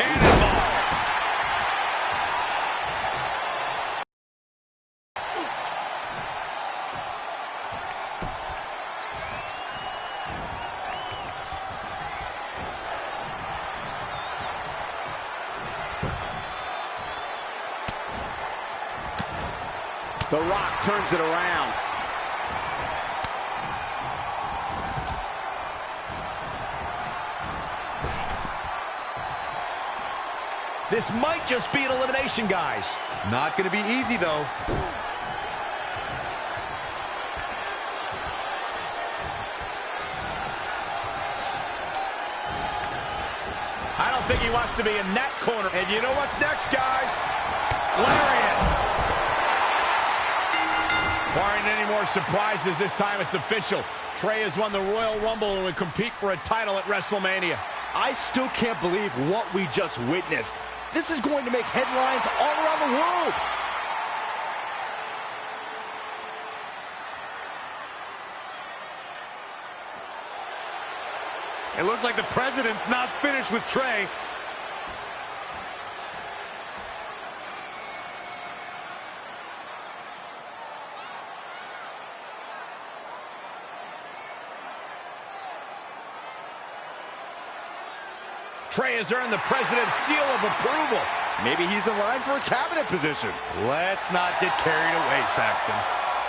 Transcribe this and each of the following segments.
cannonball. The Rock turns it around. This might just be an elimination, guys. Not going to be easy, though. I don't think he wants to be in that corner. And you know what's next, guys? Lariat. Barring any more surprises, this time it's official. Trey has won the Royal Rumble and will compete for a title at WrestleMania. I still can't believe what we just witnessed. This is going to make headlines all around the world. It looks like the president's not finished with Trey. Trey has earned the president's seal of approval. Maybe he's in line for a cabinet position. Let's not get carried away, Saxton.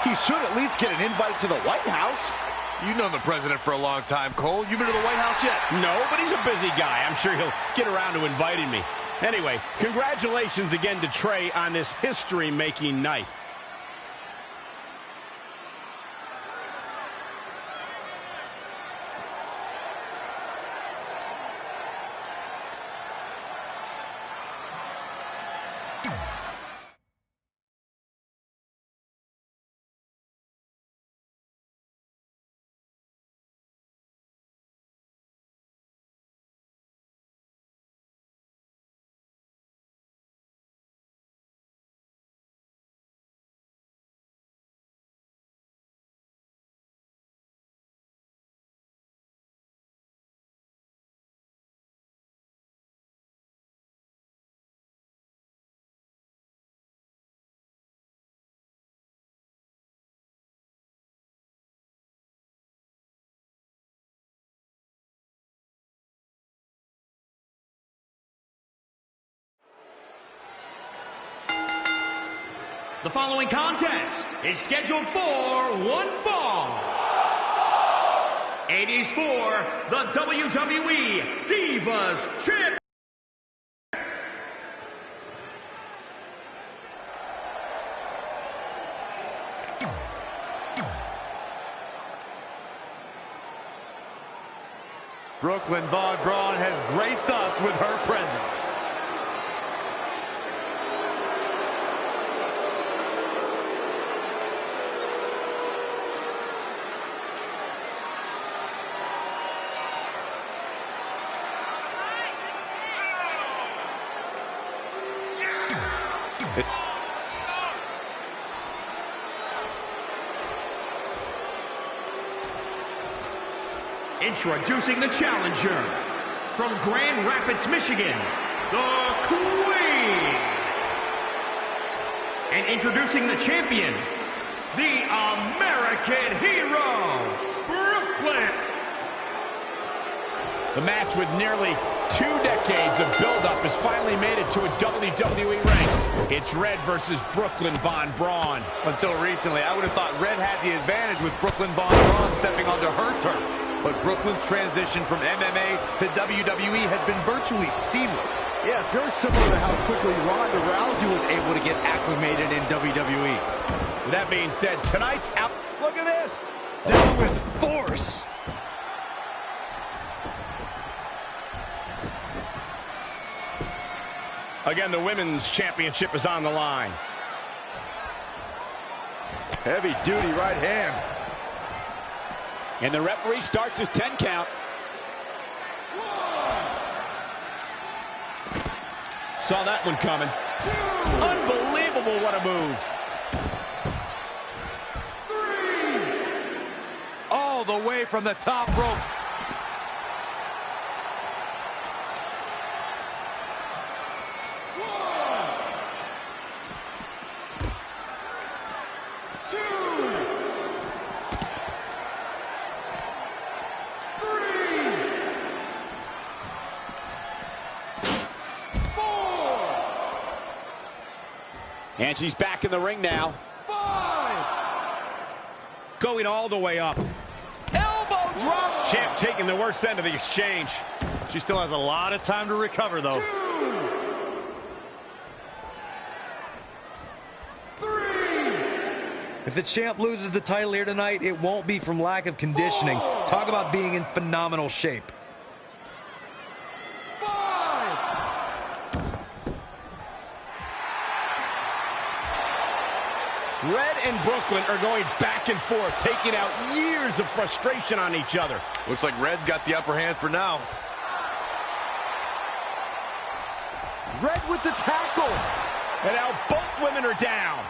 He should at least get an invite to the White House. You've known the president for a long time, Cole. You been to the White House yet? No, but he's a busy guy. I'm sure he'll get around to inviting me. Anyway, congratulations again to Trey on this history-making night. The following contest is scheduled for one fall. It is for the WWE Divas Championship. Brooklyn Von Braun has graced us with her presence. Introducing the challenger from Grand Rapids, Michigan, the Queen. And introducing the champion, the American hero, Brooklyn. The match with nearly 2 decades of build-up has finally made it to a WWE ring. It's Red versus Brooklyn Von Braun. Until recently, I would have thought Red had the advantage with Brooklyn Von Braun stepping onto her turf. But Brooklyn's transition from MMA to WWE has been virtually seamless. Yeah, it's very similar to how quickly Ronda Rousey was able to get acclimated in WWE. With that being said, tonight's out. Look at this. Down with force. Again, the women's championship is on the line. Heavy duty right hand. And the referee starts his 10 count. Saw that one coming. Unbelievable, what a move. 3. All the way from the top rope. And she's back in the ring now. 5. Going all the way up. Elbow drop. Champ taking the worst end of the exchange. She still has a lot of time to recover, though. 2. 3. If the champ loses the title here tonight, it won't be from lack of conditioning. 4. Talk about being in phenomenal shape. 5. Red and Brooklyn are going back and forth, taking out years of frustration on each other. Looks like Red's got the upper hand for now. Red with the tackle. And now both women are down.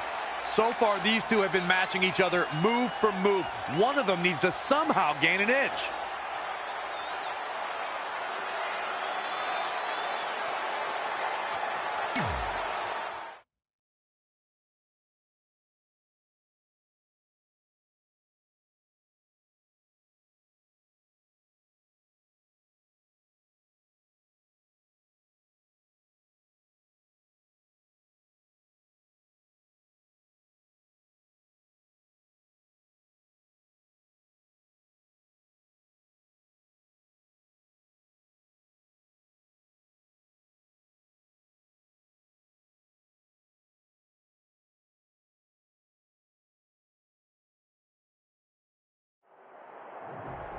So far, these two have been matching each other move for move. One of them needs to somehow gain an edge.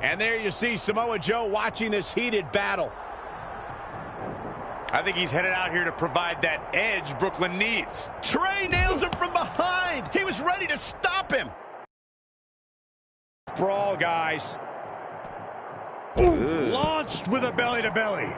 And there you see Samoa Joe watching this heated battle. I think he's headed out here to provide that edge Brooklyn needs. Trey nails him from behind. He was ready to stop him. Brawl, guys. Ooh. Launched with a belly-to-belly.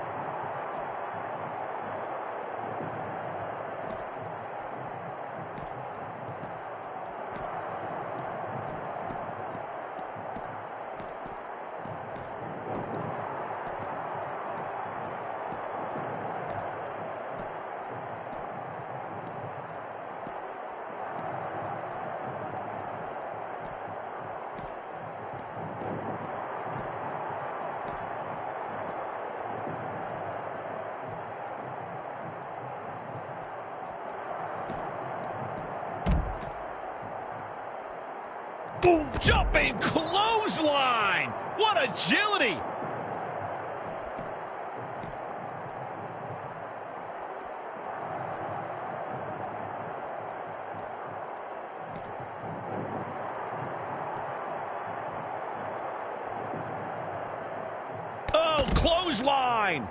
Boom! Jumping clothesline! What agility! Oh, clothesline!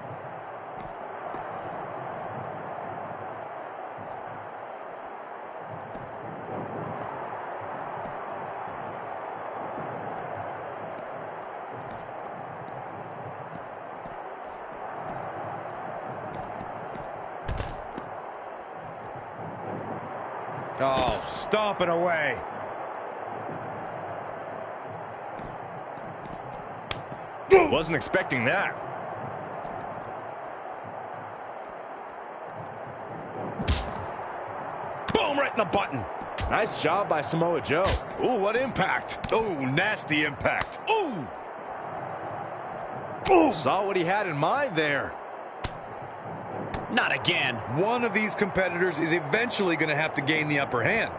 Oh, stomping away. Wasn't expecting that. Boom, right in the button. Nice job by Samoa Joe. Ooh, what impact. Oh, nasty impact. Ooh! Boom. Saw what he had in mind there. Not again. One of these competitors is eventually going to have to gain the upper hand.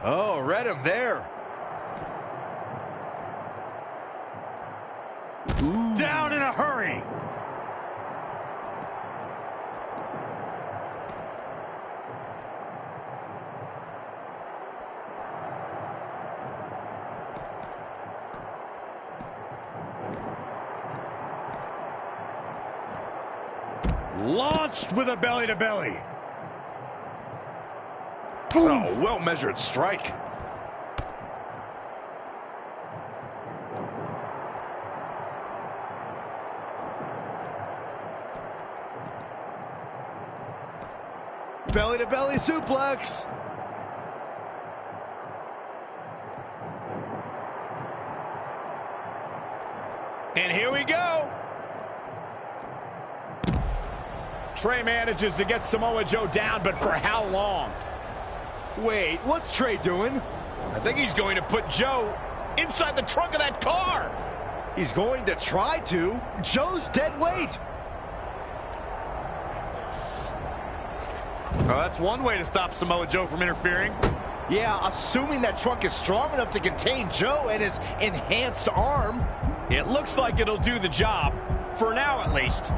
Oh, read him there. Ooh. Down in a hurry. Launched with a belly-to-belly. Oh, well-measured strike. Belly-to-belly suplex. And here we go. Trey manages to get Samoa Joe down, but for how long? Wait, what's Trey doing? I think he's going to put Joe inside the trunk of that car. He's going to try to. Joe's dead weight. Well, that's one way to stop Samoa Joe from interfering. Yeah, assuming that trunk is strong enough to contain Joe and his enhanced arm. It looks like it'll do the job, for now at least.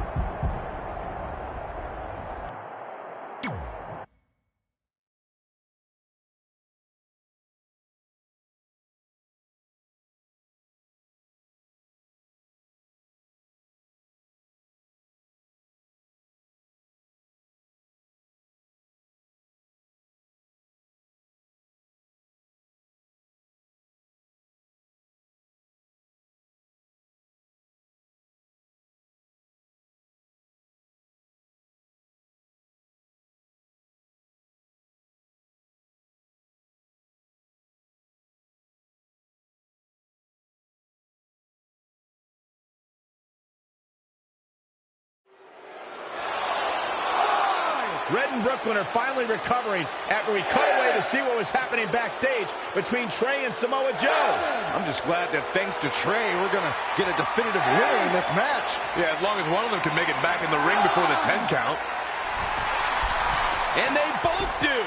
Red and Brooklyn are finally recovering after we cut away to see what was happening backstage between Trey and Samoa Joe. I'm just glad that thanks to Trey, we're going to get a definitive winner in this match. Yeah, as long as one of them can make it back in the ring before the 10 count. And they both do.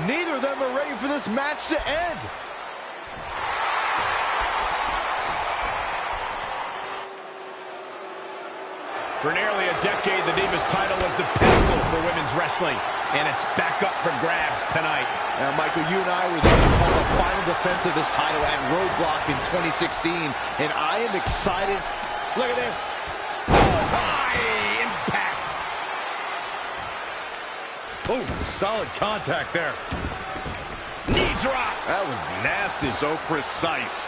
Neither of them are ready for this match to end. For nearly a decade, the Divas title was the pinnacle for women's wrestling, and it's back up for grabs tonight. Now, Michael, you and I were there to call the final defense of this title at Roadblock in 2016, and I am excited. Look at this. High impact. Oh, solid contact there. Knee drop. That was nasty. So precise.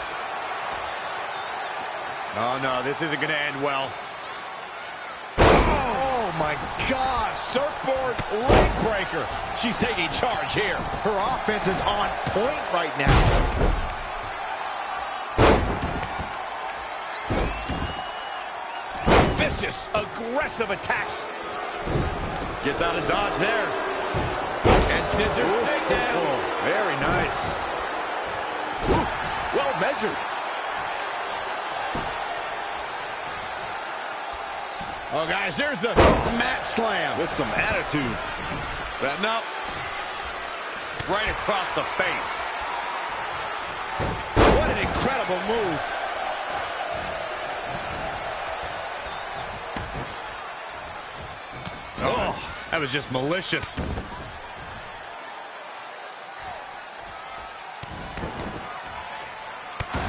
Oh, no, this isn't going to end well. Oh, my gosh. Surfboard leg breaker. She's taking charge here. Her offense is on point right now. Vicious, aggressive attacks. Gets out of dodge there. And scissors takedown. Very nice. Well measured. Oh, guys, there's the mat slam. With some attitude. But no. Right across the face. What an incredible move. Oh, that was just malicious.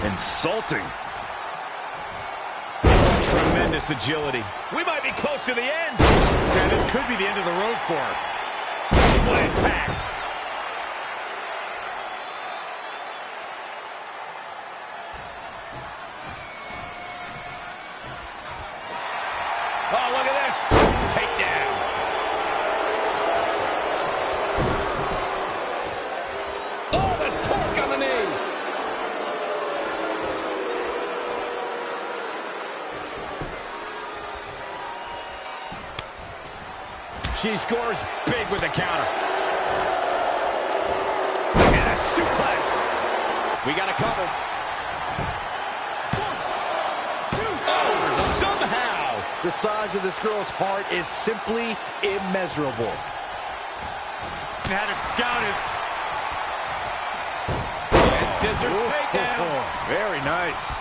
Insulting. Tremendous agility. We might be close to the end. Yeah, this could be the end of the road for her. What impact. Oh, look at this. Takedown. Oh, the torque on the knee. She scores big with the counter. And a suplex. We got a cover. 1, 2, oh, somehow. The size of this girl's heart is simply immeasurable. Had it scouted. And scissors takedown. Very nice.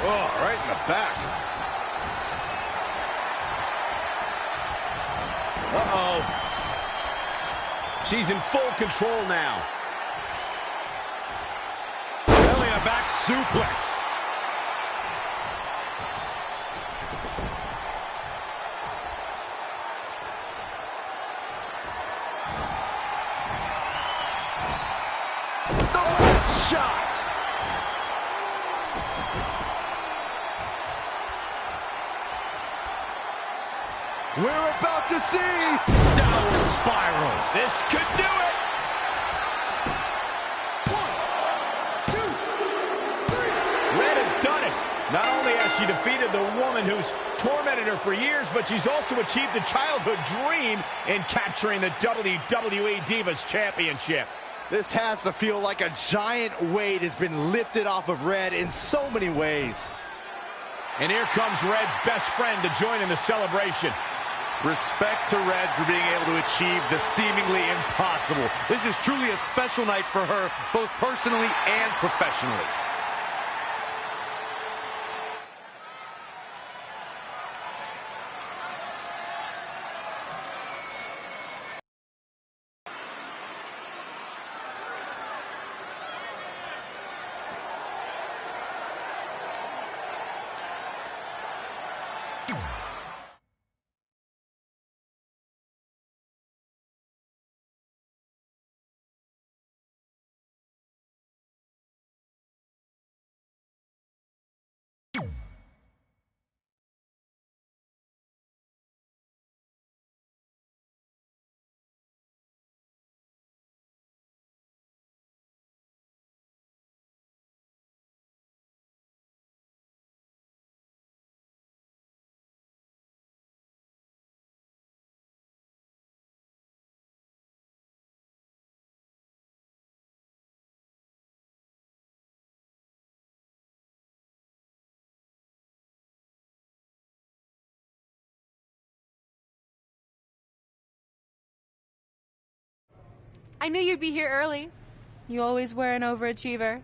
Oh, right in the back. Uh-oh. She's in full control now. Belly to back suplex. The last shot. We're about to see Downward spirals. This could do it. 1, 2, 3. Red has done it. Not only has she defeated the woman who's tormented her for years, but she's also achieved a childhood dream in capturing the WWE Divas Championship. This has to feel like a giant weight has been lifted off of Red in so many ways. And here comes Red's best friend to join in the celebration. Respect to Red for being able to achieve the seemingly impossible. This is truly a special night for her, both personally and professionally. I knew you'd be here early. You always were an overachiever.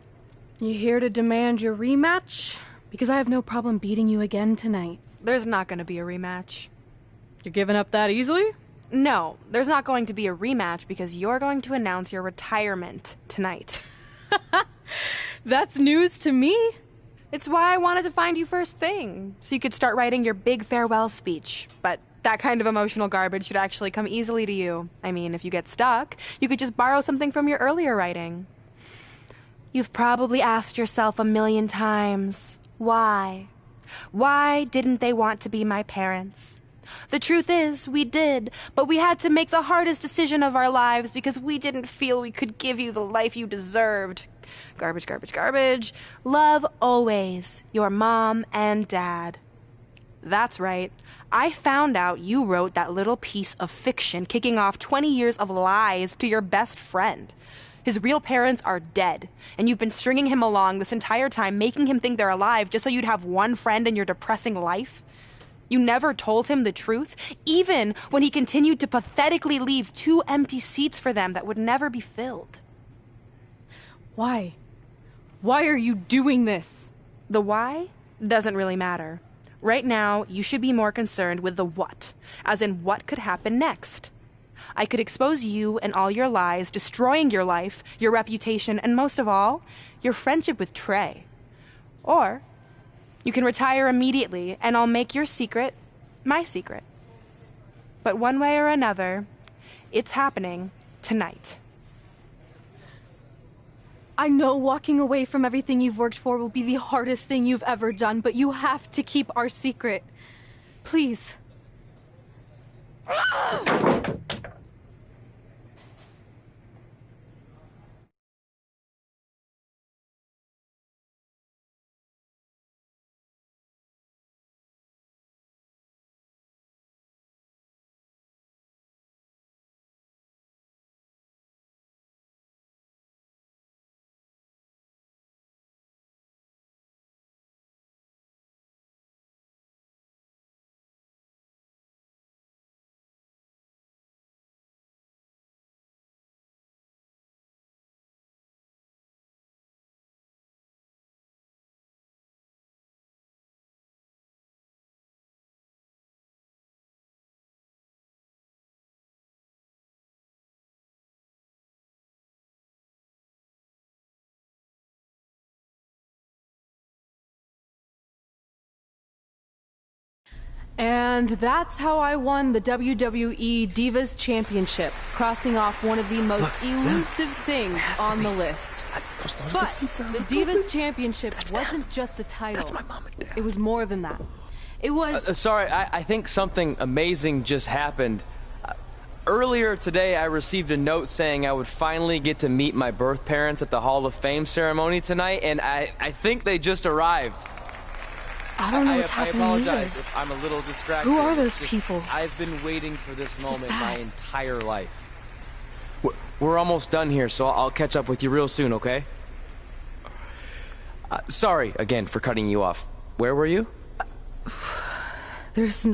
You here to demand your rematch? Because I have no problem beating you again tonight. There's not going to be a rematch. You're giving up that easily? No, there's not going to be a rematch because you're going to announce your retirement tonight. That's news to me. It's why I wanted to find you first thing, so you could start writing your big farewell speech. But that kind of emotional garbage should actually come easily to you. I mean, if you get stuck, you could just borrow something from your earlier writing. You've probably asked yourself a million times, why? Why didn't they want to be my parents? The truth is, we did, but we had to make the hardest decision of our lives because we didn't feel we could give you the life you deserved. Garbage, garbage, garbage. Love always, your mom and dad. That's right. I found out you wrote that little piece of fiction kicking off 20 years of lies to your best friend. His real parents are dead, and you've been stringing him along this entire time, making him think they're alive just so you'd have one friend in your depressing life. You never told him the truth, even when he continued to pathetically leave 2 empty seats for them that would never be filled. Why? Why are you doing this? The why doesn't really matter. Right now, you should be more concerned with the what, as in what could happen next. I could expose you and all your lies, destroying your life, your reputation, and most of all, your friendship with Trey. Or you can retire immediately, and I'll make your secret my secret. But one way or another, it's happening tonight. I know walking away from everything you've worked for will be the hardest thing you've ever done, but you have to keep our secret. Please. And that's how I won the WWE Divas Championship, crossing off one of the most elusive things on the list. But the Divas Championship wasn't just a title. That's my mom and dad. It was more than that. It was... Sorry, I think something amazing just happened. Earlier today, I received a note saying I would finally get to meet my birth parents at the Hall of Fame ceremony tonight, and I think they just arrived. I don't know what's happening I apologize either. if I'm a little distracted. Who are those people? I've been waiting for this moment my entire life. we're almost done here, so I'll catch up with you real soon, okay? Sorry, again, for cutting you off. Where were you? There's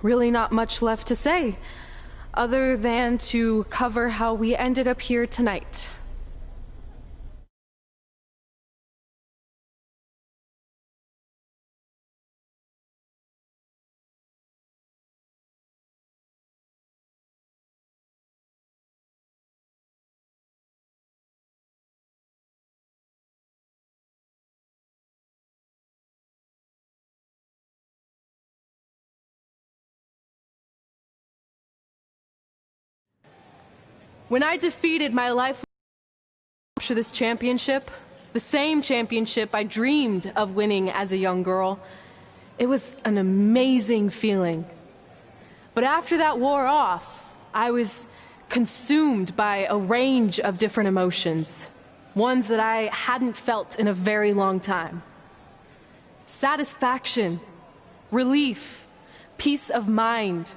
really not much left to say, other than to cover how we ended up here tonight. When I defeated my life capture this championship, the same championship I dreamed of winning as a young girl, it was an amazing feeling. But after that wore off, I was consumed by a range of different emotions, ones that I hadn't felt in a very long time. Satisfaction, relief, peace of mind,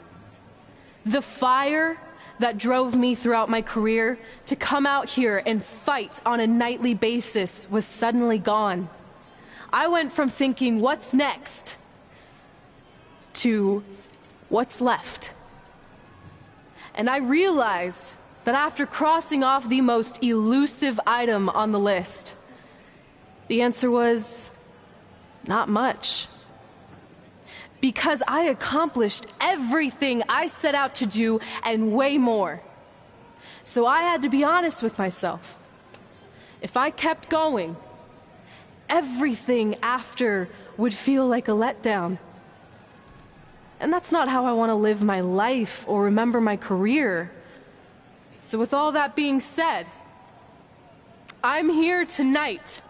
the fire that drove me throughout my career to come out here and fight on a nightly basis was suddenly gone. I went from thinking, what's next, to what's left. And I realized that after crossing off the most elusive item on the list, the answer was not much. Because I accomplished everything I set out to do and way more. So I had to be honest with myself. If I kept going, everything after would feel like a letdown. And that's not how I want to live my life or remember my career. So with all that being said, I'm here tonight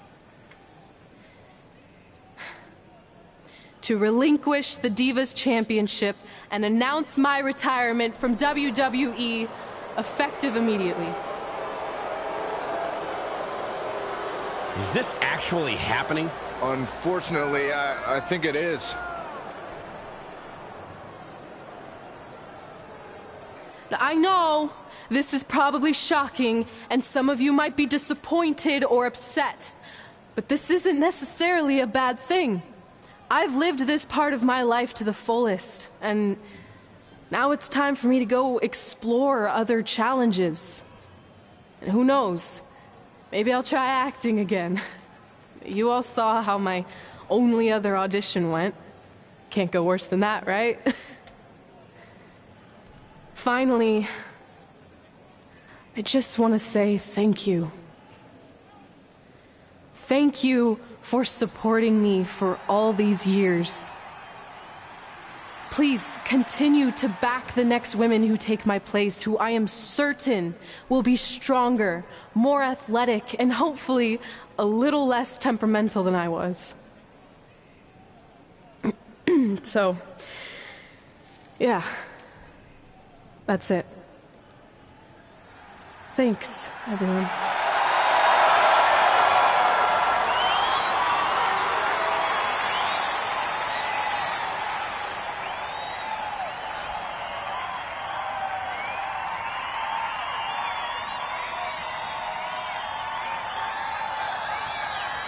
to relinquish the Divas Championship and announce my retirement from WWE, effective immediately. Is this actually happening? Unfortunately, I think it is. Now, I know this is probably shocking, and some of you might be disappointed or upset, but this isn't necessarily a bad thing. I've lived this part of my life to the fullest, and now it's time for me to go explore other challenges. And who knows, maybe I'll try acting again. You all saw how my only other audition went. Can't go worse than that, right? Finally, I just want to say thank you. Thank you for supporting me for all these years. Please continue to back the next women who take my place, who I am certain will be stronger, more athletic, and hopefully a little less temperamental than I was. So, yeah, that's it. Thanks, everyone.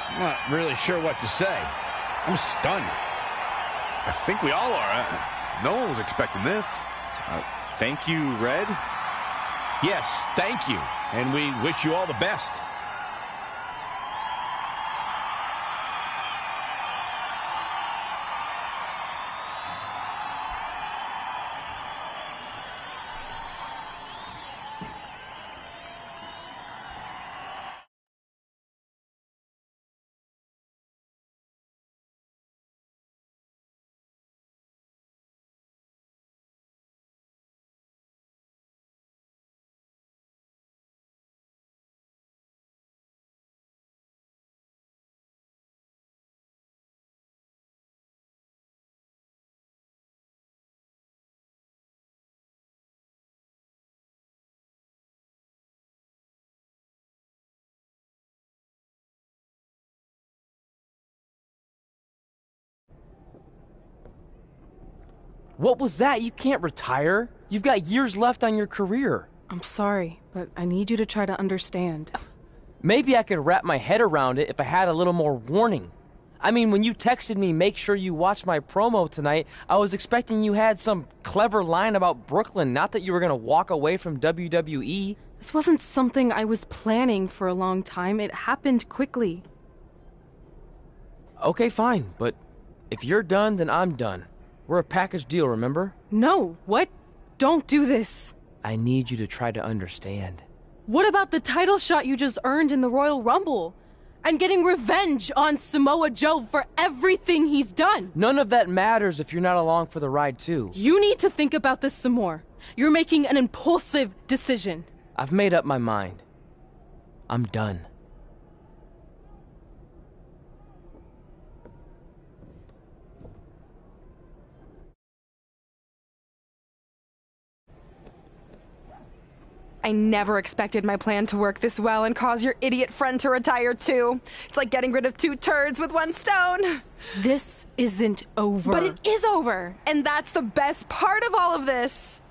I'm not really sure what to say. I'm stunned. I think we all are. No one was expecting this. Thank you, Red. Yes, thank you. And we wish you all the best. What was that? You can't retire. You've got years left on your career. I'm sorry, but I need you to try to understand. Maybe I could wrap my head around it if I had a little more warning. I mean, when you texted me, make sure you watch my promo tonight, I was expecting you had some clever line about Brooklyn, not that you were gonna walk away from WWE. This wasn't something I was planning for a long time. It happened quickly. Okay, fine, but if you're done, then I'm done. We're a package deal, remember? No, what? Don't do this. I need you to try to understand. What about the title shot you just earned in the Royal Rumble? And getting revenge on Samoa Joe for everything he's done? None of that matters if you're not along for the ride, too. You need to think about this some more. You're making an impulsive decision. I've made up my mind. I'm done. I never expected my plan to work this well and cause your idiot friend to retire too. It's like getting rid of 2 turds with 1 stone. This isn't over. But it is over, and that's the best part of all of this.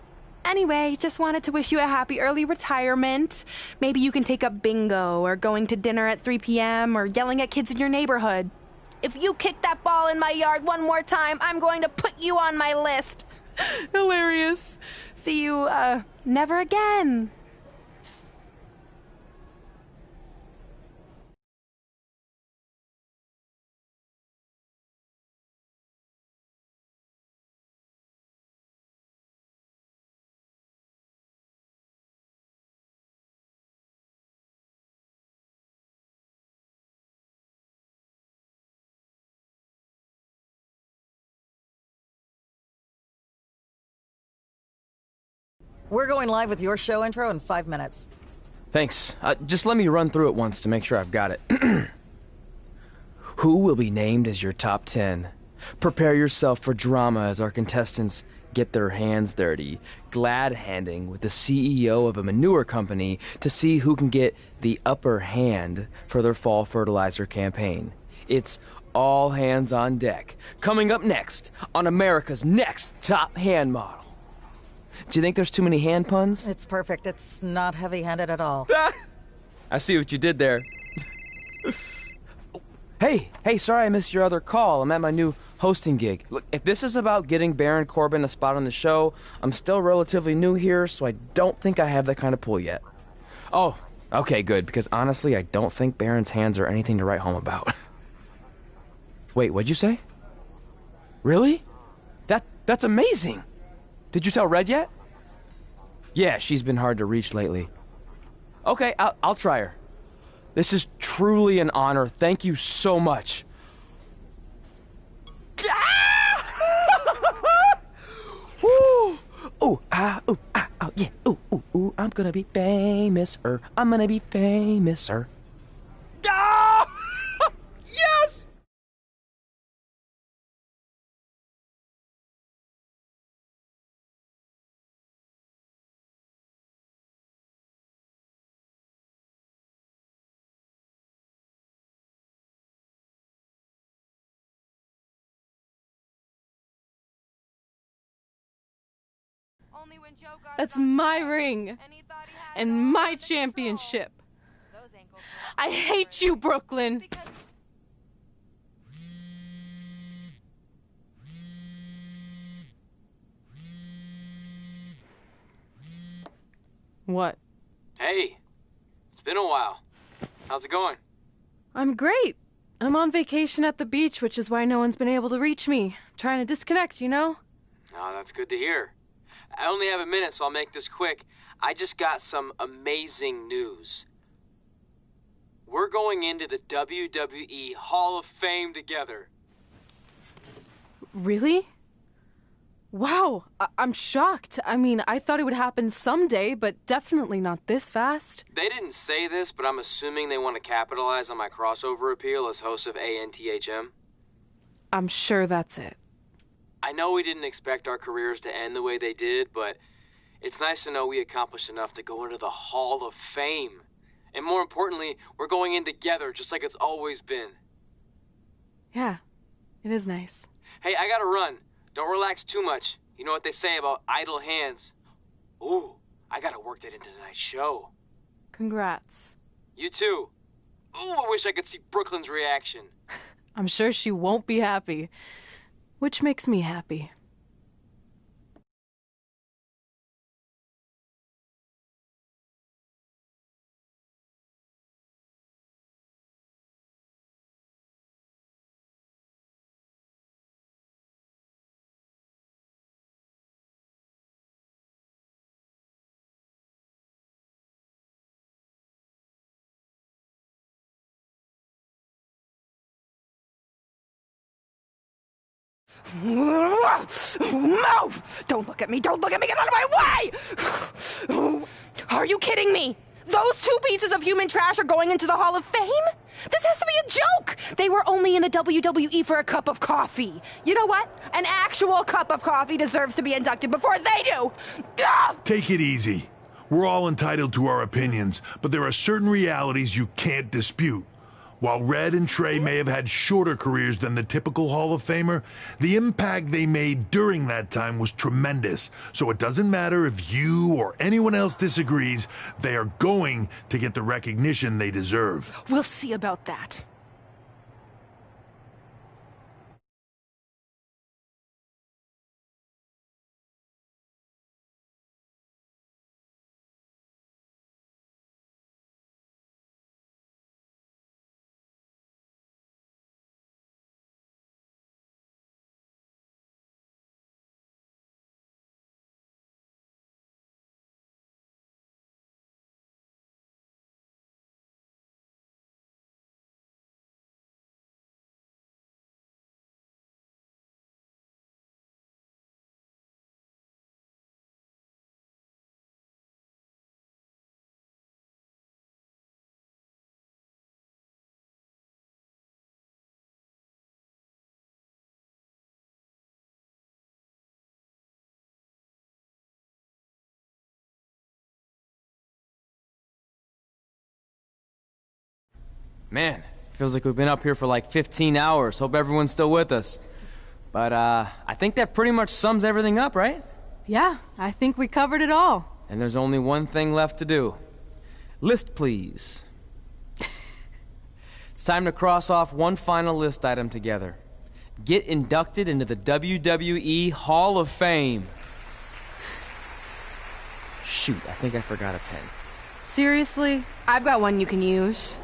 Anyway, just wanted to wish you a happy early retirement. Maybe you can take up bingo or going to dinner at 3 p.m. or yelling at kids in your neighborhood. If you kick that ball in my yard one more time, I'm going to put you on my list. Hilarious. See you, never again. We're going live with your show intro in 5 minutes. Thanks. Just let me run through it once to make sure I've got it. Who will be named as your top 10? Prepare yourself for drama as our contestants get their hands dirty, glad-handing with the CEO of a manure company to see who can get the upper hand for their fall fertilizer campaign. It's all hands on deck. Coming up next on America's Next Top Hand Model. Do you think there's too many hand puns? It's perfect. It's not heavy-handed at all. I see what you did there. Hey, sorry I missed your other call. I'm at my new hosting gig. Look, if this is about getting Baron Corbin a spot on the show, I'm still relatively new here, so I don't think I have that kind of pull yet. Oh, okay, good, because honestly, I don't think Baron's hands are anything to write home about. Wait, what'd you say? Really? That's amazing! Did you tell Red yet? Yeah, she's been hard to reach lately. Okay, I'll try her. This is truly an honor. Thank you so much. Ooh, ooh, ah, ooh, ah, oh, yeah, ooh, ooh, ooh. I'm gonna be famous-er. I'm gonna be famous-er. Ah! Yes! That's my ring. And my championship. I hate you, Brooklyn. What? Hey, it's been a while. How's it going? I'm great. I'm on vacation at the beach, which is why no one's been able to reach me. Trying to disconnect, you know? Oh, that's good to hear. I only have a minute, so I'll make this quick. I just got some amazing news. We're going into the WWE Hall of Fame together. Really? Wow, I'm shocked. I mean, I thought it would happen someday, but definitely not this fast. They didn't say this, but I'm assuming they want to capitalize on my crossover appeal as host of ANTHM. I'm sure that's it. I know we didn't expect our careers to end the way they did, but it's nice to know we accomplished enough to go into the Hall of Fame. And more importantly, we're going in together, just like it's always been. Yeah, it is nice. Hey, I gotta run. Don't relax too much. You know what they say about idle hands. Ooh, I gotta work that into tonight's show. Congrats. You too. Ooh, I wish I could see Brooklyn's reaction. I'm sure she won't be happy, which makes me happy. Move! Don't look at me! Don't look at me! Get out of my way! Are you kidding me? Those two pieces of human trash are going into the Hall of Fame? This has to be a joke! They were only in the WWE for a cup of coffee. You know what? An actual cup of coffee deserves to be inducted before they do! Take it easy. We're all entitled to our opinions, but there are certain realities you can't dispute. While Red and Trey may have had shorter careers than the typical Hall of Famer, the impact they made during that time was tremendous. So it doesn't matter if you or anyone else disagrees, they are going to get the recognition they deserve. We'll see about that. Man, feels like we've been up here for like 15 hours. Hope everyone's still with us. But, I think that pretty much sums everything up, right? Yeah, I think we covered it all. And there's only one thing left to do. List, please. It's time to cross off one final list item together. Get inducted into the WWE Hall of Fame. Shoot, I think I forgot a pen. Seriously? I've got one you can use.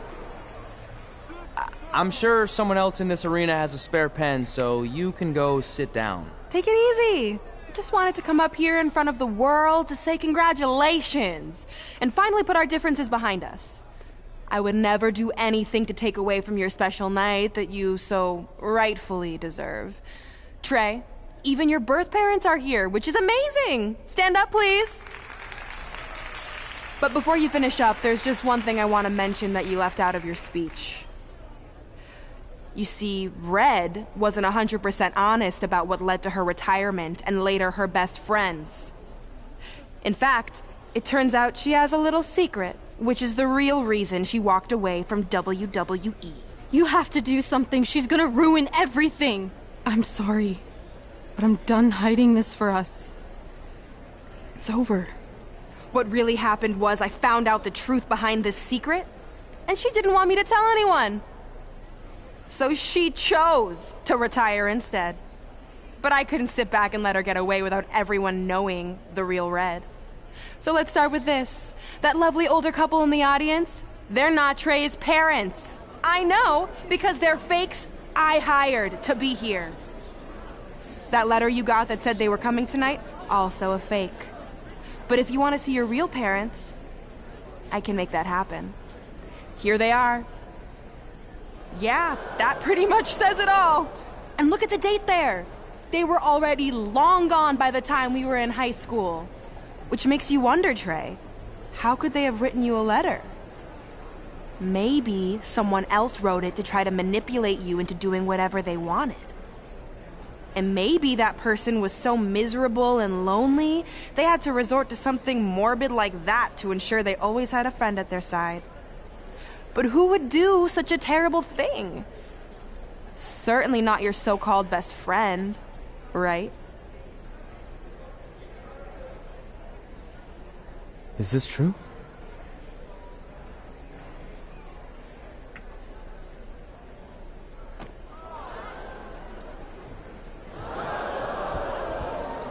I'm sure someone else in this arena has a spare pen, so you can go sit down. Take it easy. I just wanted to come up here in front of the world to say congratulations and finally put our differences behind us. I would never do anything to take away from your special night that you so rightfully deserve. Trey, even your birth parents are here, which is amazing. Stand up, please. But before you finish up, there's just one thing I want to mention that you left out of your speech. You see, Red wasn't 100% honest about what led to her retirement and later her best friends. In fact, it turns out she has a little secret, which is the real reason she walked away from WWE. You have to do something. She's gonna ruin everything. I'm sorry, but I'm done hiding this for us. It's over. What really happened was I found out the truth behind this secret, and she didn't want me to tell anyone. So she chose to retire instead. But I couldn't sit back and let her get away without everyone knowing the real Red. So let's start with this. That lovely older couple in the audience, they're not Trey's parents. I know, because they're fakes I hired to be here. That letter you got that said they were coming tonight, also a fake. But if you want to see your real parents, I can make that happen. Here they are. Yeah, that pretty much says it all. And look at the date there. They were already long gone by the time we were in high school. Which makes you wonder, Trey, how could they have written you a letter? Maybe someone else wrote it to try to manipulate you into doing whatever they wanted. And maybe that person was so miserable and lonely, they had to resort to something morbid like that to ensure they always had a friend at their side. But who would do such a terrible thing? Certainly not your so-called best friend, right? Is this true?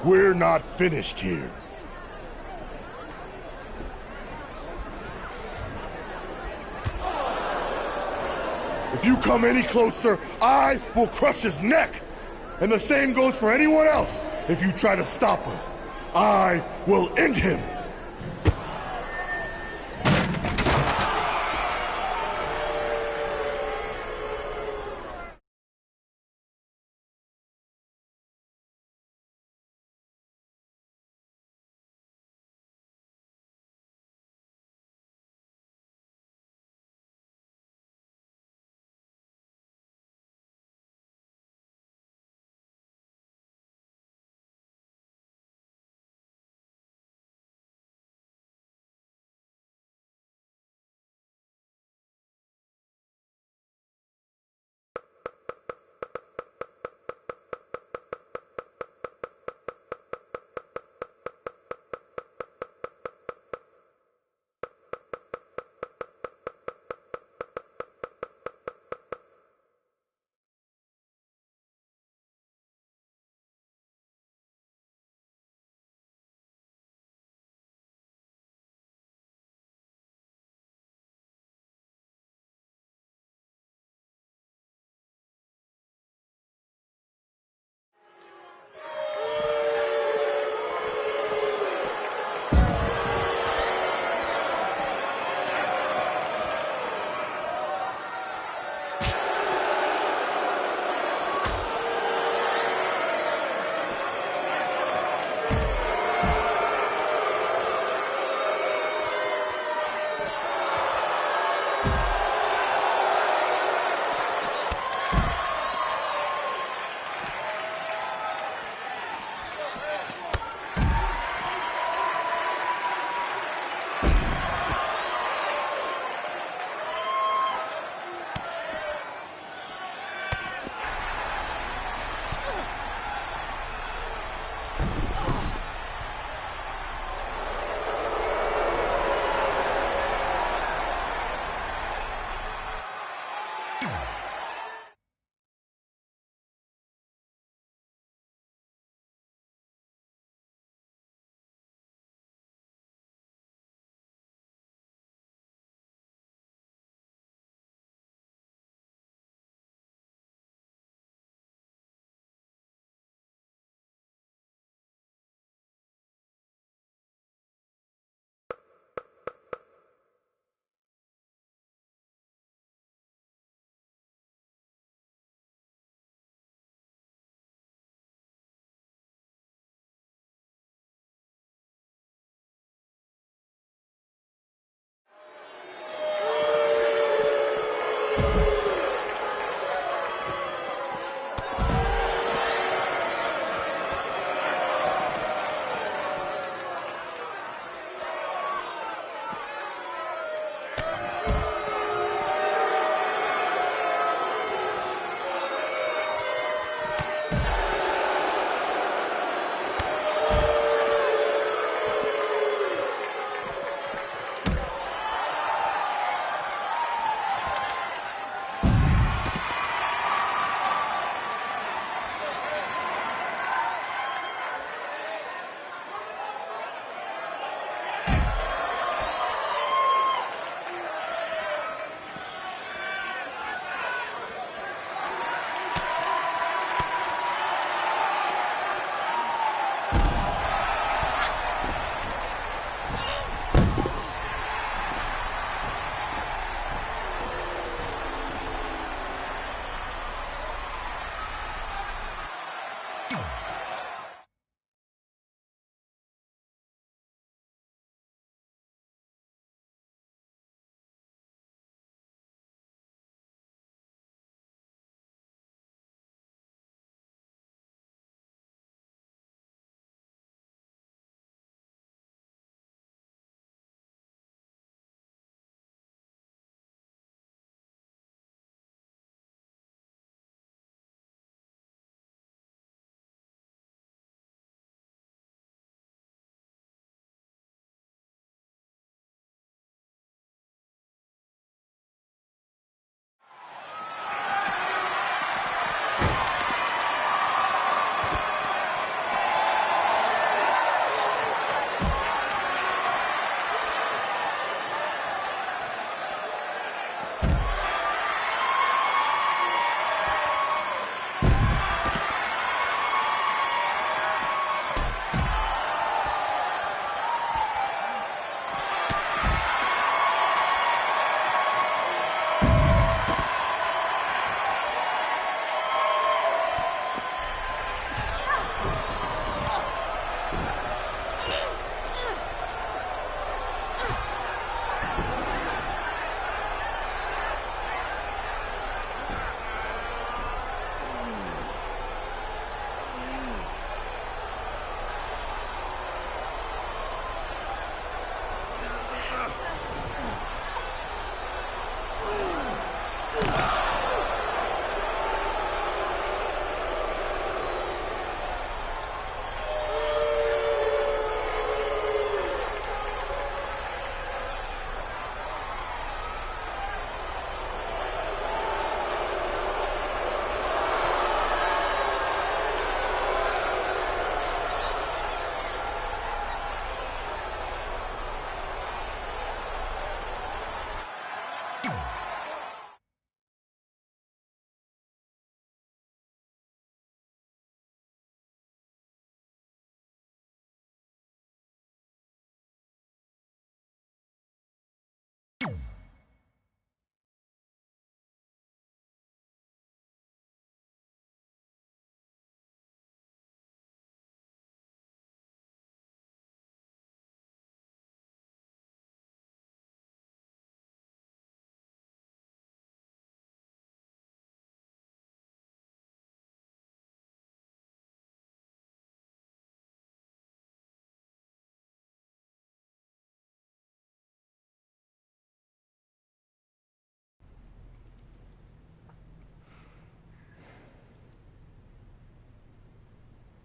We're not finished here. If you come any closer, I will crush his neck. And the same goes for anyone else. If you try to stop us, I will end him.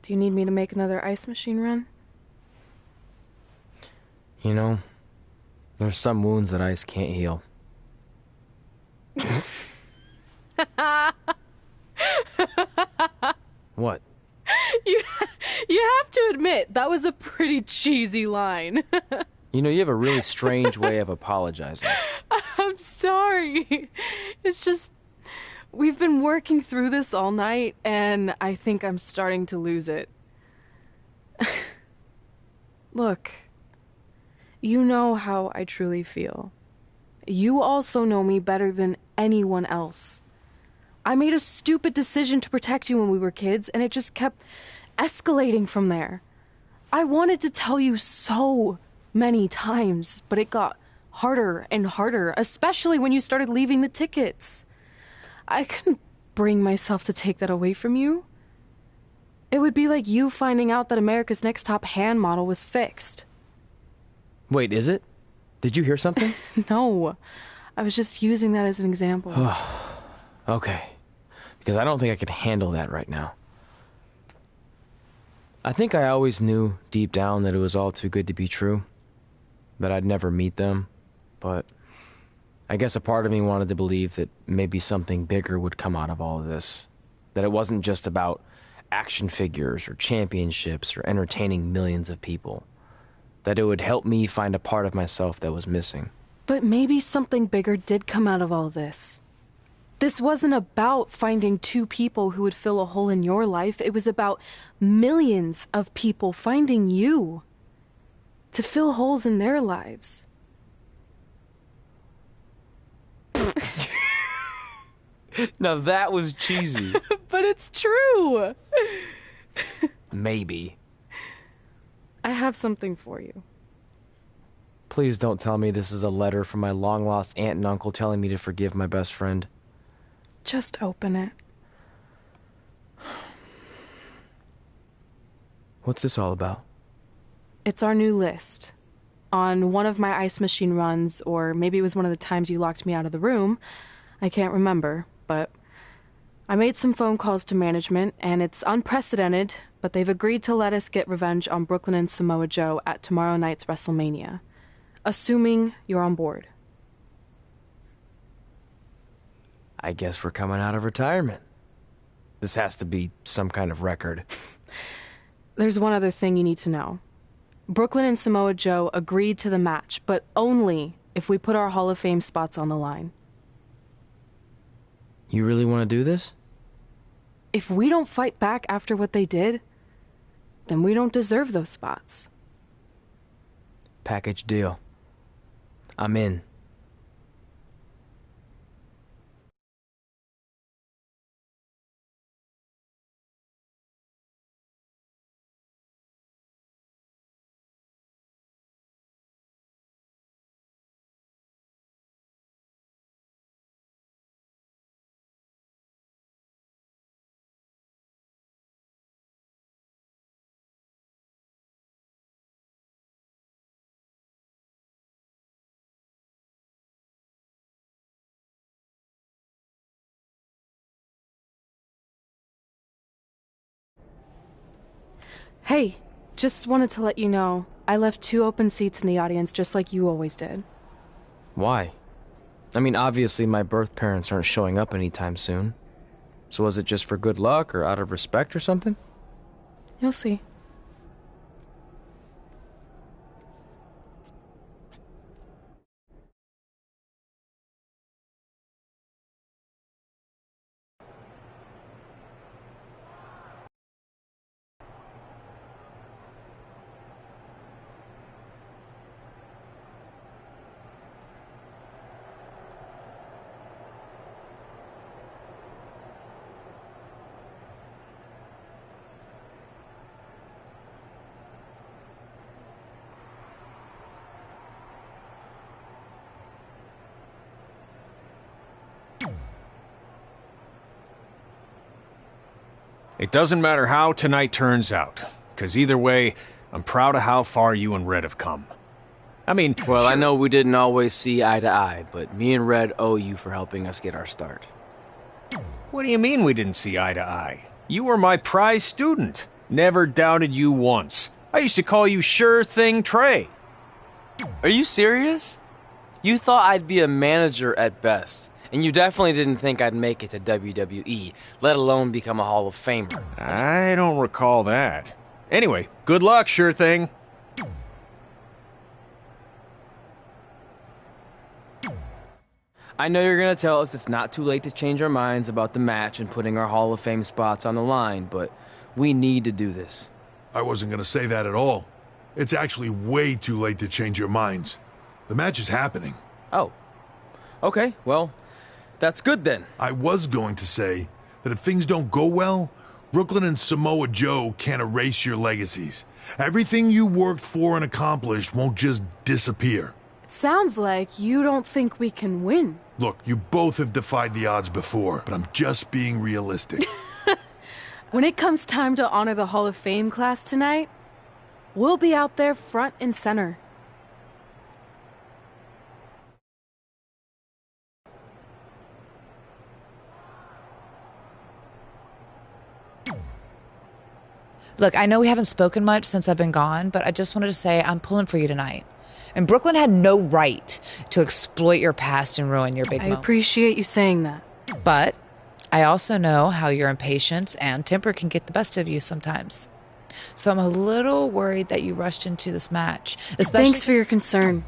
Do you need me to make another ice machine run? You know, there's some wounds that ice can't heal. What? You have to admit, that was a pretty cheesy line. You know, you have a really strange way of apologizing. I'm sorry. It's just, we've been working through this all night, and I think I'm starting to lose it. Look, you know how I truly feel. You also know me better than anyone else. I made a stupid decision to protect you when we were kids, and it just kept escalating from there. I wanted to tell you so many times, but it got harder and harder, especially when you started leaving the tickets. I couldn't bring myself to take that away from you. It would be like you finding out that America's Next Top hand model was fixed. Wait, is it? Did you hear something? No, I was just using that as an example. Okay, because I don't think I could handle that right now. I think I always knew deep down that it was all too good to be true, that I'd never meet them, but I guess a part of me wanted to believe that maybe something bigger would come out of all of this, that it wasn't just about action figures or championships or entertaining millions of people, that it would help me find a part of myself that was missing. But maybe something bigger did come out of all this. This wasn't about finding two people who would fill a hole in your life. It was about millions of people finding you to fill holes in their lives. Now that was cheesy. But it's true. Maybe. I have something for you. Please don't tell me this is a letter from my long-lost aunt and uncle telling me to forgive my best friend. Just open it. What's this all about? It's our new list. On one of my ice machine runs, or maybe it was one of the times you locked me out of the room. I can't remember, but I made some phone calls to management, and it's unprecedented, but they've agreed to let us get revenge on Brooklyn and Samoa Joe at tomorrow night's WrestleMania. Assuming you're on board. I guess we're coming out of retirement. This has to be some kind of record. There's one other thing you need to know. Brooklyn and Samoa Joe agreed to the match, but only if we put our Hall of Fame spots on the line. You really want to do this? If we don't fight back after what they did, then we don't deserve those spots. Package deal. I'm in. Hey, just wanted to let you know, I left 2 open seats in the audience just like you always did. Why? I mean, obviously my birth parents aren't showing up anytime soon. So was it just for good luck or out of respect or something? You'll see. It doesn't matter how tonight turns out, because either way, I'm proud of how far you and Red have come. I mean... Well, sure. I know we didn't always see eye to eye, but me and Red owe you for helping us get our start. What do you mean we didn't see eye to eye? You were my prize student. Never doubted you once. I used to call you Sure Thing Trey. Are you serious? You thought I'd be a manager at best, and you definitely didn't think I'd make it to WWE, let alone become a Hall of Famer. I don't recall that. Anyway, good luck, Sure Thing. I know you're going to tell us it's not too late to change our minds about the match and putting our Hall of Fame spots on the line, but we need to do this. I wasn't going to say that at all. It's actually way too late to change your minds. The match is happening. Oh. Okay, well, that's good then. I was going to say that if things don't go well, Brooklyn and Samoa Joe can't erase your legacies. Everything you worked for and accomplished won't just disappear. It sounds like you don't think we can win. Look, you both have defied the odds before, but I'm just being realistic. When it comes time to honor the Hall of Fame class tonight, we'll be out there front and center. Look, I know we haven't spoken much since I've been gone, but I just wanted to say I'm pulling for you tonight. And Brooklyn had no right to exploit your past and ruin your big moment. I appreciate you saying that. But I also know how your impatience and temper can get the best of you sometimes. So I'm a little worried that you rushed into this match. Thanks for your concern.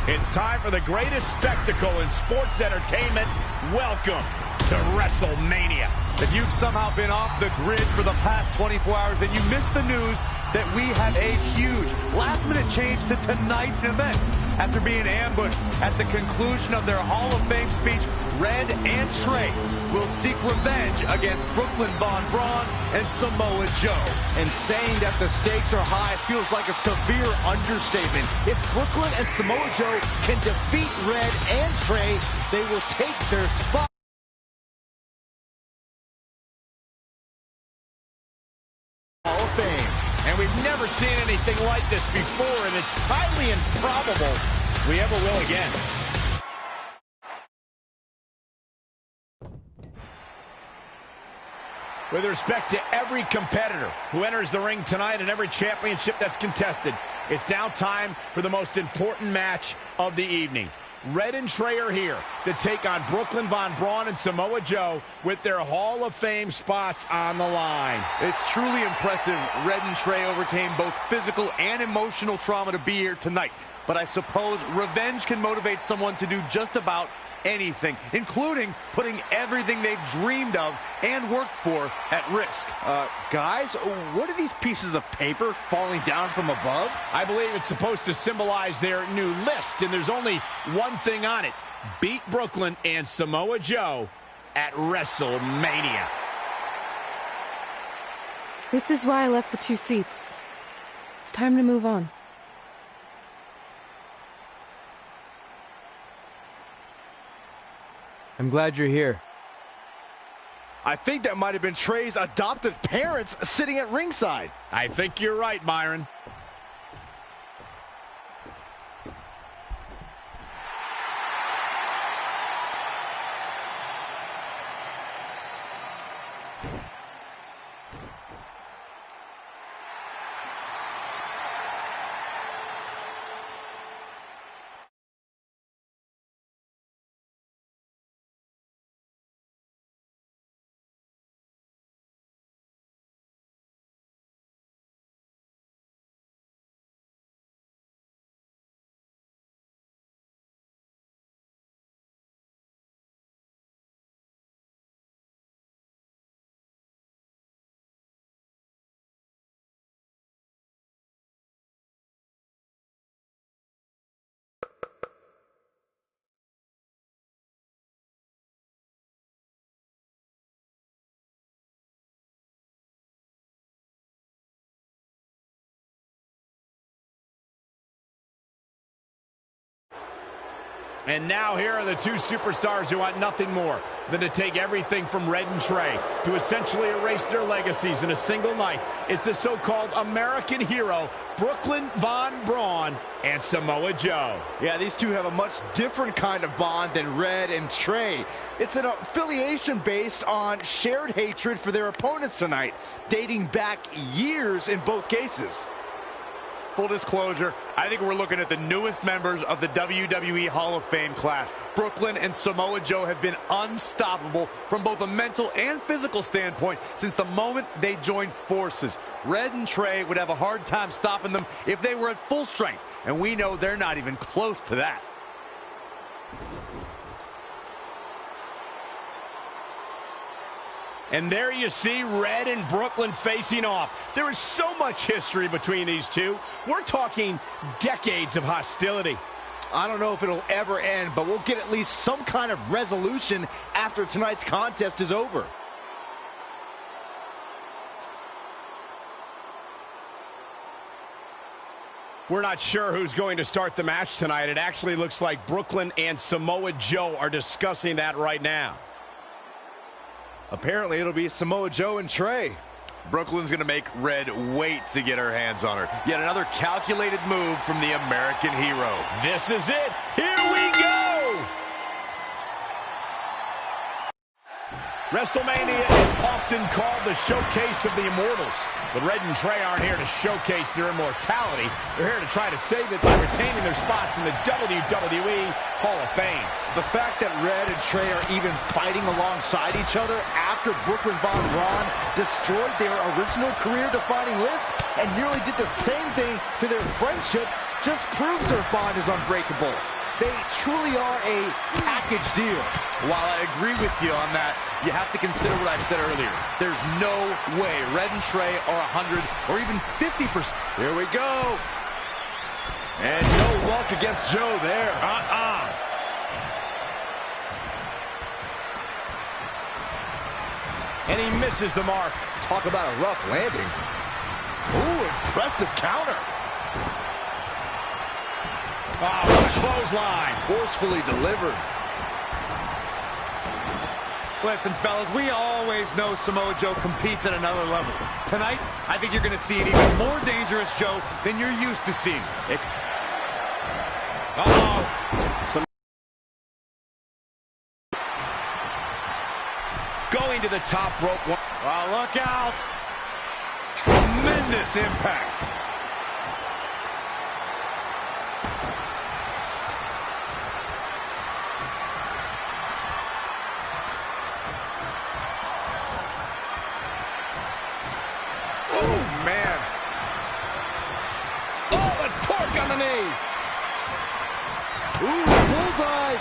It's time for the greatest spectacle in sports entertainment. Welcome to WrestleMania. If you've somehow been off the grid for the past 24 hours, then you missed the news that we have a huge last-minute change to tonight's event. After being ambushed at the conclusion of their Hall of Fame speech, Red and Trey will seek revenge against Brooklyn Von Braun and Samoa Joe. And saying that the stakes are high feels like a severe understatement. If Brooklyn and Samoa Joe can defeat Red and Trey, they will take their spot. Hall of Fame. And we've never seen anything like this before, and it's highly improbable we ever will again. With respect to every competitor who enters the ring tonight and every championship that's contested, it's now time for the most important match of the evening. Red and Trey are here to take on Brooklyn Von Braun and Samoa Joe with their Hall of Fame spots on the line. It's truly impressive Red and Trey overcame both physical and emotional trauma to be here tonight. But I suppose revenge can motivate someone to do just about anything, including putting everything they've dreamed of and worked for at risk. Guys, what are these pieces of paper falling down from above? I believe it's supposed to symbolize their new list, and there's only one thing on it. Beat Brooklyn and Samoa Joe at WrestleMania. This is why I left the 2 seats. It's time to move on. I'm glad you're here. I think that might have been Trey's adoptive parents sitting at ringside. I think you're right, Byron. And now here are the 2 superstars who want nothing more than to take everything from Red and Trey to essentially erase their legacies in a single night. It's the so-called American hero, Brooklyn Von Braun and Samoa Joe. Yeah, these two have a much different kind of bond than Red and Trey. It's an affiliation based on shared hatred for their opponents tonight, dating back years in both cases. Full disclosure, I think we're looking at the newest members of the WWE Hall of Fame class. Brooklyn and Samoa Joe have been unstoppable from both a mental and physical standpoint since the moment they joined forces. Red and Trey would have a hard time stopping them if they were at full strength, and we know they're not even close to that. And there you see Red and Brooklyn facing off. There is so much history between these two. We're talking decades of hostility. I don't know if it'll ever end, but we'll get at least some kind of resolution after tonight's contest is over. We're not sure who's going to start the match tonight. It actually looks like Brooklyn and Samoa Joe are discussing that right now. Apparently, it'll be Samoa Joe and Trey. Brooklyn's going to make Red wait to get her hands on her. Yet another calculated move from the American hero. This is it. Here we go. WrestleMania is often called the showcase of the immortals. But Red and Trey aren't here to showcase their immortality. They're here to try to save it by retaining their spots in the WWE Hall of Fame. The fact that Red and Trey are even fighting alongside each other after Brooklyn Von Braun destroyed their original career-defining list and nearly did the same thing to their friendship just proves their bond is unbreakable. They truly are a package deal. While I agree with you on that, you have to consider what I said earlier. There's no way Red and Trey are 100 or even 50%. Here we go. And no luck against Joe there. And he misses the mark. Talk about a rough landing. Ooh, impressive counter. Oh, what a clothesline. Forcefully delivered. Listen, fellas, we always know Samoa Joe competes at another level. Tonight, I think you're going to see an even more dangerous Joe than you're used to seeing. Going to the top rope. Oh, look out. Tremendous impact. Oh, man. Oh, a torque on the knee. Ooh, bullseye.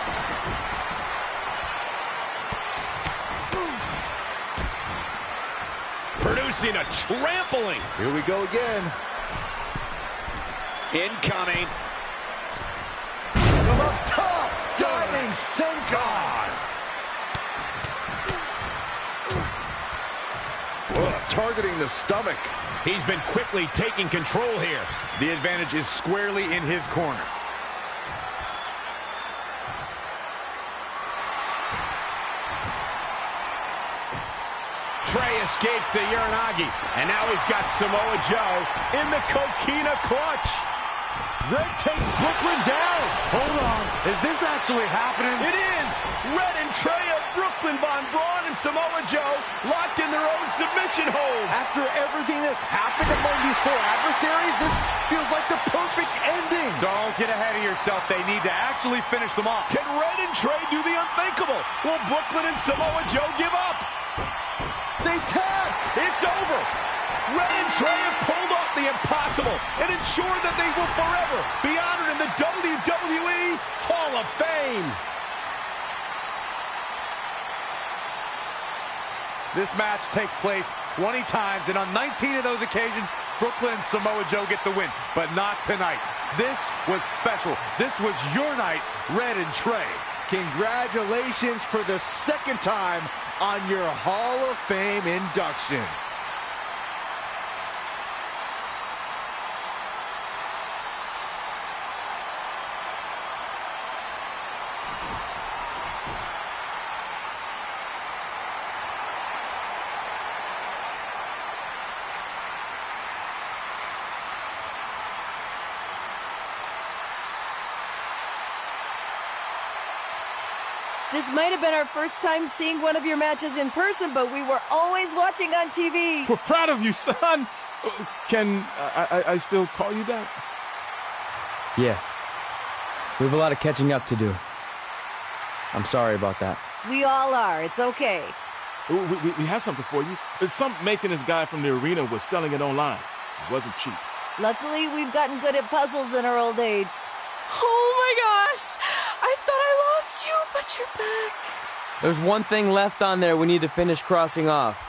Producing a trampling. Here we go again. Incoming. From up top. Diving senton. Targeting the stomach. He's been quickly taking control here. The advantage is squarely in his corner. Trey escapes the Uranagi, and now he's got Samoa Joe in the Coquina clutch. Red takes Brooklyn down. Hold on. Is this actually happening? It is. Red and Trey of Brooklyn, Von Braun, and Samoa Joe locked in their own submission holds. After everything that's happened among these four adversaries, this feels like the perfect ending. Don't get ahead of yourself. They need to actually finish them off. Can Red and Trey do the unthinkable? Will Brooklyn and Samoa Joe give up? They tapped. It's over. Red and Trey have pulled off the impossible and ensured that they will forever be honored in the WWE Hall of Fame. This match takes place 20 times, and on 19 of those occasions, Brooklyn and Samoa Joe get the win, but not tonight. This was special. This was your night, Red and Trey. Congratulations for the second time on your Hall of Fame induction. This might have been our first time seeing one of your matches in person, but we were always watching on TV. We're proud of you, son. Can I still call you that? Yeah. We have a lot of catching up to do. I'm sorry about that. We all are. It's okay. We have something for you. Some maintenance guy from the arena was selling it online. It wasn't cheap. Luckily, we've gotten good at puzzles in our old age. Oh my gosh! I thought I lost you, but you're back. There's one thing left on there we need to finish crossing off.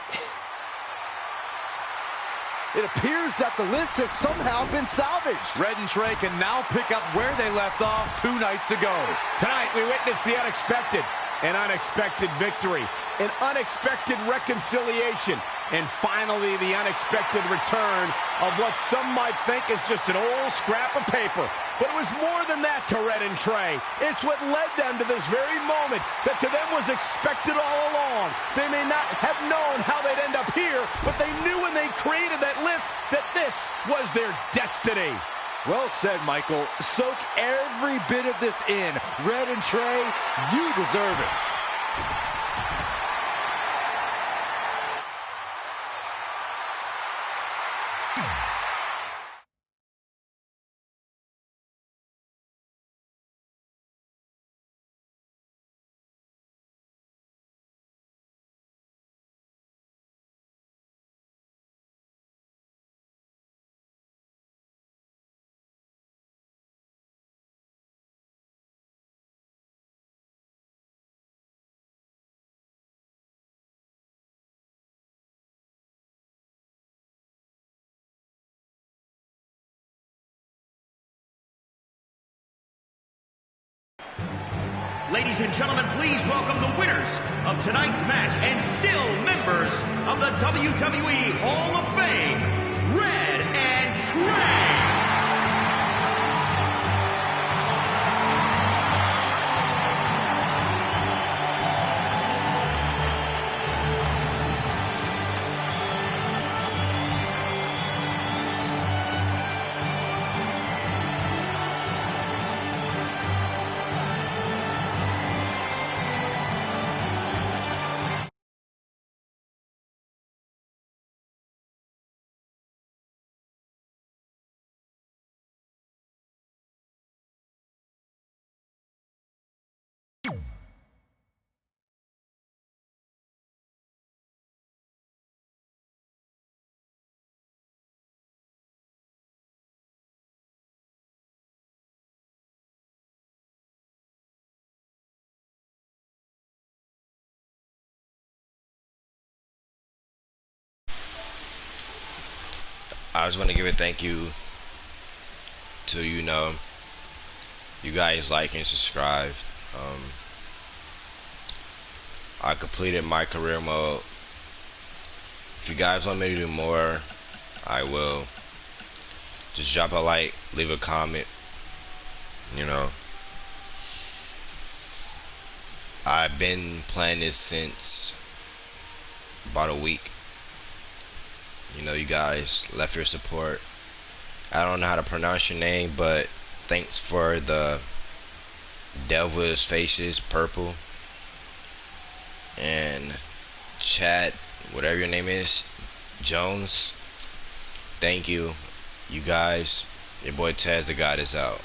It appears that the list has somehow been salvaged. Red and Trey can now pick up where they left off 2 nights ago. Tonight, we witnessed the unexpected, an unexpected victory, an unexpected reconciliation, and finally the unexpected return of what some might think is just an old scrap of paper. But it was more than that to Red and Trey. It's what led them to this very moment that to them was expected all along. They may not have known how they'd end up here, but they knew when they created that list that this was their destiny. Well said, Michael. Soak every bit of this in. Red and Trey, you deserve it. Ladies and gentlemen, please welcome the winners of tonight's match and still members of the WWE Hall of Fame, Red and Trey. I just want to give a thank you to, you guys like and subscribe. I completed my career mode. If you guys want me to do more, I will. Just drop a like, leave a comment. I've been playing this since about a week. You guys left your support. I don't know how to pronounce your name, but thanks for the Devil's Faces Purple and Chad, whatever your name is, Jones. Thank you. You guys, your boy Taz the God is out.